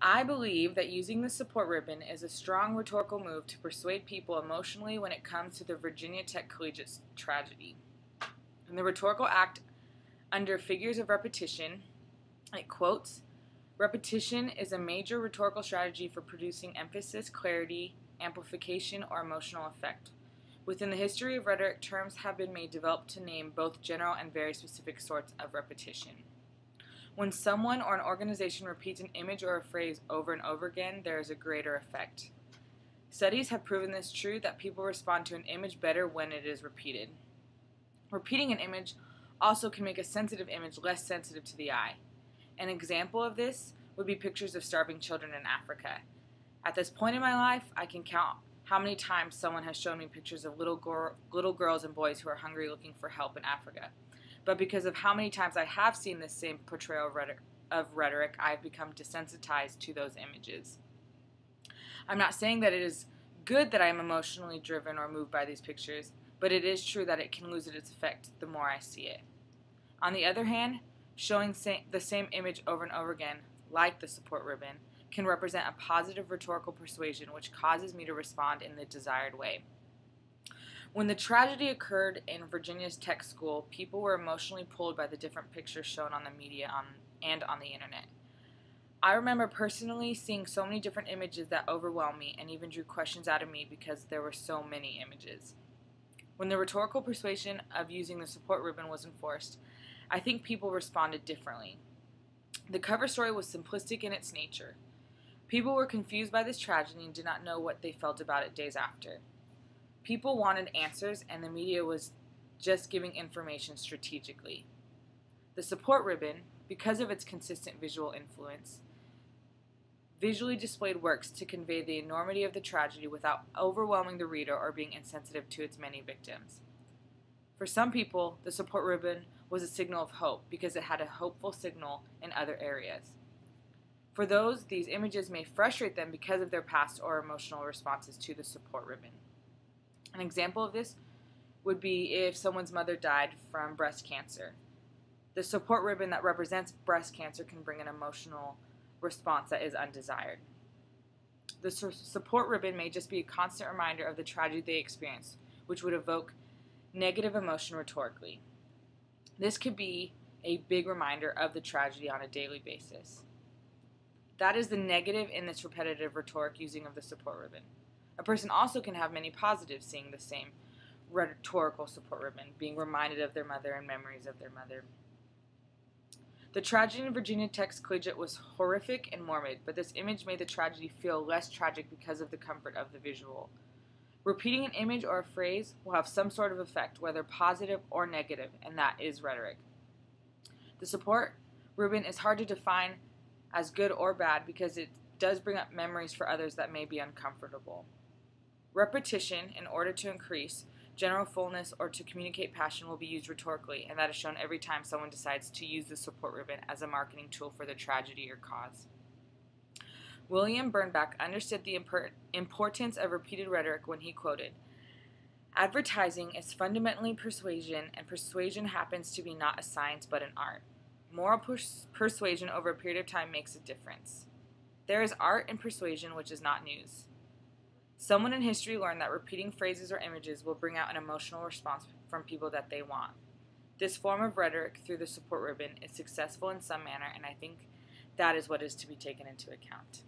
I believe that using the support ribbon is a strong rhetorical move to persuade people emotionally when it comes to the Virginia Tech Collegiate tragedy. In the rhetorical act under figures of repetition, it quotes, "Repetition is a major rhetorical strategy for producing emphasis, clarity, amplification, or emotional effect. Within the history of rhetoric, terms have been made developed to name both general and very specific sorts of repetition. When someone or an organization repeats an image or a phrase over and over again, there is a greater effect. Studies have proven this true that people respond to an image better when it is repeated. Repeating an image also can make a sensitive image less sensitive to the eye. An example of this would be pictures of starving children in Africa. At this point in my life, I can count how many times someone has shown me pictures of little girls and boys who are hungry looking for help in Africa. But because of how many times I have seen this same portrayal of rhetoric, I have become desensitized to those images. I'm not saying that it is good that I am emotionally driven or moved by these pictures, but it is true that it can lose its effect the more I see it. On the other hand, showing the same image over and over again, like the support ribbon, can represent a positive rhetorical persuasion which causes me to respond in the desired way. When the tragedy occurred in Virginia's tech school, people were emotionally pulled by the different pictures shown on the media and on the internet. I remember personally seeing so many different images that overwhelmed me and even drew questions out of me because there were so many images. When the rhetorical persuasion of using the support ribbon was enforced, I think people responded differently. The cover story was simplistic in its nature. People were confused by this tragedy and did not know what they felt about it days after. People wanted answers, and the media was just giving information strategically. The support ribbon, because of its consistent visual influence, visually displayed works to convey the enormity of the tragedy without overwhelming the reader or being insensitive to its many victims. For some people, the support ribbon was a signal of hope because it had a hopeful signal in other areas. For those, these images may frustrate them because of their past or emotional responses to the support ribbon. An example of this would be if someone's mother died from breast cancer. The support ribbon that represents breast cancer can bring an emotional response that is undesired. The support ribbon may just be a constant reminder of the tragedy they experienced, which would evoke negative emotion rhetorically. This could be a big reminder of the tragedy on a daily basis. That is the negative in this repetitive rhetoric using of the support ribbon. A person also can have many positives seeing the same rhetorical support ribbon, being reminded of their mother and memories of their mother. The tragedy in Virginia Tech's Collegiate was horrific and morbid, but this image made the tragedy feel less tragic because of the comfort of the visual. Repeating an image or a phrase will have some sort of effect, whether positive or negative, and that is rhetoric. The support ribbon is hard to define as good or bad because it does bring up memories for others that may be uncomfortable. Repetition, in order to increase general fullness or to communicate passion, will be used rhetorically, and that is shown every time someone decides to use the support ribbon as a marketing tool for their tragedy or cause. William Bernbach understood the importance of repeated rhetoric when he quoted, "Advertising is fundamentally persuasion, and persuasion happens to be not a science but an art. Moral persuasion over a period of time makes a difference. There is art in persuasion which is not news." Someone in history learned that repeating phrases or images will bring out an emotional response from people that they want. This form of rhetoric through the support ribbon is successful in some manner, and I think that is what is to be taken into account.